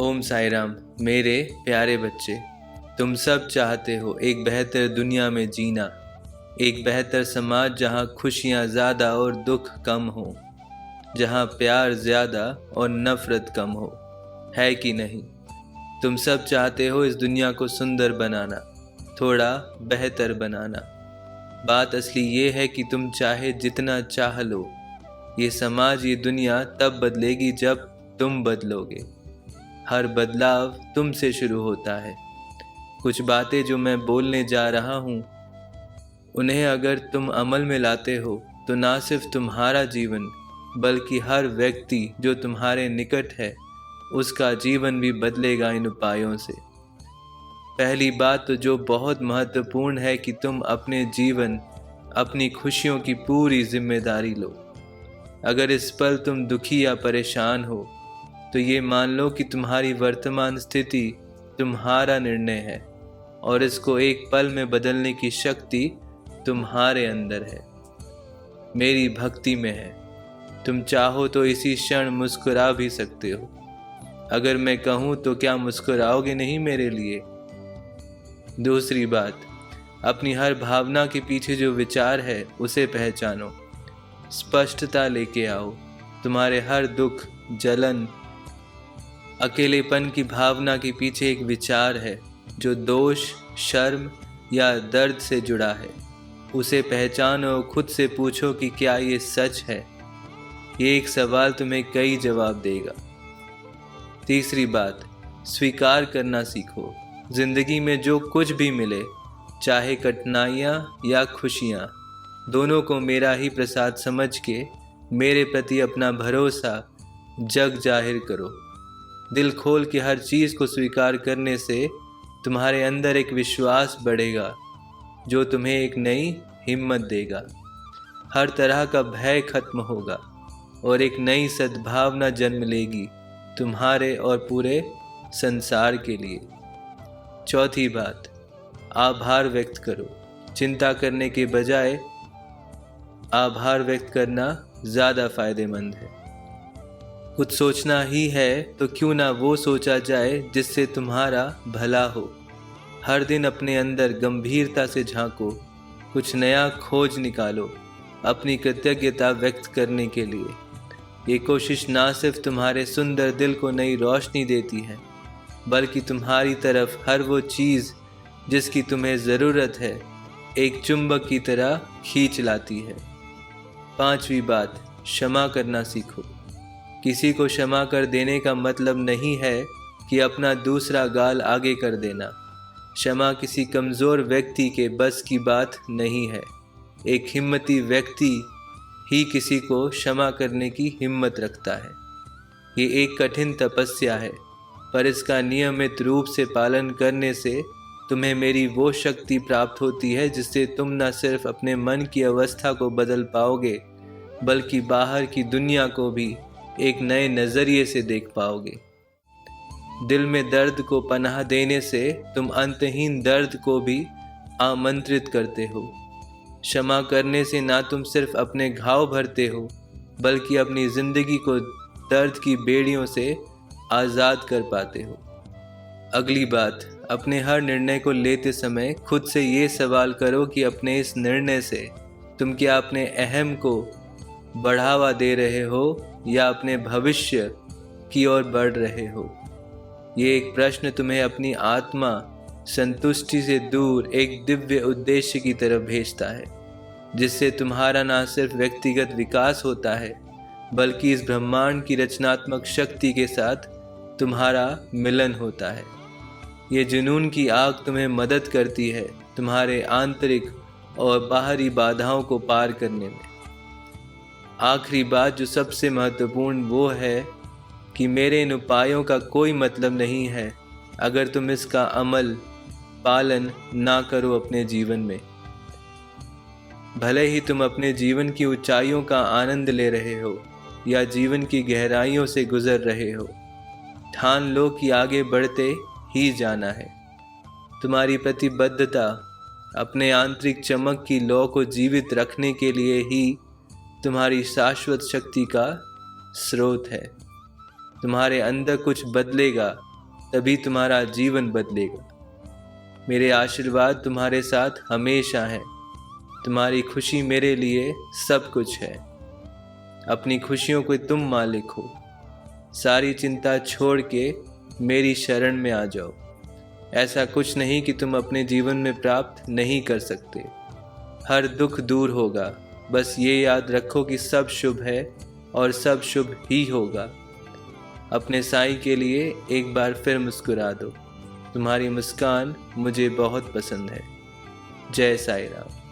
ओम साई राम। मेरे प्यारे बच्चे, तुम सब चाहते हो एक बेहतर दुनिया में जीना, एक बेहतर समाज जहाँ खुशियाँ ज़्यादा और दुख कम हो, जहाँ प्यार ज़्यादा और नफ़रत कम हो, है कि नहीं? तुम सब चाहते हो इस दुनिया को सुंदर बनाना, थोड़ा बेहतर बनाना। बात असली ये है कि तुम चाहे जितना चाह लो, ये समाज, ये दुनिया तब बदलेगी जब तुम बदलोगे। हर बदलाव तुमसे शुरू होता है। कुछ बातें जो मैं बोलने जा रहा हूँ, उन्हें अगर तुम अमल में लाते हो तो ना सिर्फ तुम्हारा जीवन बल्कि हर व्यक्ति जो तुम्हारे निकट है उसका जीवन भी बदलेगा इन उपायों से। पहली बात तो जो बहुत महत्वपूर्ण है कि तुम अपने जीवन, अपनी खुशियों की पूरी जिम्मेदारी लो। अगर इस पल तुम दुखी या परेशान हो तो ये मान लो कि तुम्हारी वर्तमान स्थिति तुम्हारा निर्णय है और इसको एक पल में बदलने की शक्ति तुम्हारे अंदर है, मेरी भक्ति में है। तुम चाहो तो इसी क्षण मुस्कुरा भी सकते हो। अगर मैं कहूँ तो क्या मुस्कुराओगे नहीं मेरे लिए? दूसरी बात, अपनी हर भावना के पीछे जो विचार है उसे पहचानो, स्पष्टता लेके आओ। तुम्हारे हर दुख, जलन, अकेलेपन की भावना के पीछे एक विचार है जो दोष, शर्म या दर्द से जुड़ा है। उसे पहचानो, खुद से पूछो कि क्या ये सच है। ये एक सवाल तुम्हें कई जवाब देगा। तीसरी बात, स्वीकार करना सीखो। जिंदगी में जो कुछ भी मिले, चाहे कठिनाइयाँ या खुशियाँ, दोनों को मेरा ही प्रसाद समझ के मेरे प्रति अपना भरोसा जग जाहिर करो। दिल खोल के हर चीज़ को स्वीकार करने से तुम्हारे अंदर एक विश्वास बढ़ेगा जो तुम्हें एक नई हिम्मत देगा। हर तरह का भय खत्म होगा और एक नई सद्भावना जन्म लेगी तुम्हारे और पूरे संसार के लिए। चौथी बात, आभार व्यक्त करो। चिंता करने के बजाय आभार व्यक्त करना ज़्यादा फायदेमंद है। कुछ सोचना ही है तो क्यों ना वो सोचा जाए जिससे तुम्हारा भला हो। हर दिन अपने अंदर गंभीरता से झांको, कुछ नया खोज निकालो अपनी कृतज्ञता व्यक्त करने के लिए। ये कोशिश ना सिर्फ तुम्हारे सुंदर दिल को नई रोशनी देती है बल्कि तुम्हारी तरफ हर वो चीज़ जिसकी तुम्हें ज़रूरत है एक चुंबक की तरह खींच लाती है। पांचवी बात, क्षमा करना सीखो। किसी को क्षमा कर देने का मतलब नहीं है कि अपना दूसरा गाल आगे कर देना। क्षमा किसी कमज़ोर व्यक्ति के बस की बात नहीं है। एक हिम्मती व्यक्ति ही किसी को क्षमा करने की हिम्मत रखता है। ये एक कठिन तपस्या है, पर इसका नियमित रूप से पालन करने से तुम्हें मेरी वो शक्ति प्राप्त होती है जिससे तुम न सिर्फ अपने मन की अवस्था को बदल पाओगे बल्कि बाहर की दुनिया को भी एक नए नज़रिए से देख पाओगे। दिल में दर्द को पनाह देने से तुम अंतहीन दर्द को भी आमंत्रित करते हो। क्षमा करने से ना तुम सिर्फ अपने घाव भरते हो बल्कि अपनी ज़िंदगी को दर्द की बेड़ियों से आज़ाद कर पाते हो। अगली बात, अपने हर निर्णय को लेते समय खुद से ये सवाल करो कि अपने इस निर्णय से तुम क्या अपने अहम को बढ़ावा दे रहे हो या अपने भविष्य की ओर बढ़ रहे हो। ये एक प्रश्न तुम्हें अपनी आत्मा संतुष्टि से दूर एक दिव्य उद्देश्य की तरफ भेजता है, जिससे तुम्हारा न सिर्फ व्यक्तिगत विकास होता है बल्कि इस ब्रह्मांड की रचनात्मक शक्ति के साथ तुम्हारा मिलन होता है। ये जुनून की आग तुम्हें मदद करती है तुम्हारे आंतरिक और बाहरी बाधाओं को पार करने में। आखिरी बात जो सबसे महत्वपूर्ण वो है कि मेरे इन उपायों का कोई मतलब नहीं है अगर तुम इसका अमल पालन ना करो अपने जीवन में। भले ही तुम अपने जीवन की ऊंचाइयों का आनंद ले रहे हो या जीवन की गहराइयों से गुजर रहे हो, ठान लो कि आगे बढ़ते ही जाना है। तुम्हारी प्रतिबद्धता अपने आंतरिक चमक की लौ को जीवित रखने के लिए ही तुम्हारी शाश्वत शक्ति का स्रोत है। तुम्हारे अंदर कुछ बदलेगा तभी तुम्हारा जीवन बदलेगा। मेरे आशीर्वाद तुम्हारे साथ हमेशा हैं। तुम्हारी खुशी मेरे लिए सब कुछ है। अपनी खुशियों के तुम मालिक हो। सारी चिंता छोड़ के मेरी शरण में आ जाओ। ऐसा कुछ नहीं कि तुम अपने जीवन में प्राप्त नहीं कर सकते। हर दुख दूर होगा। बस ये याद रखो कि सब शुभ है और सब शुभ ही होगा। अपने साईं के लिए एक बार फिर मुस्कुरा दो। तुम्हारी मुस्कान मुझे बहुत पसंद है। जय साईं राम।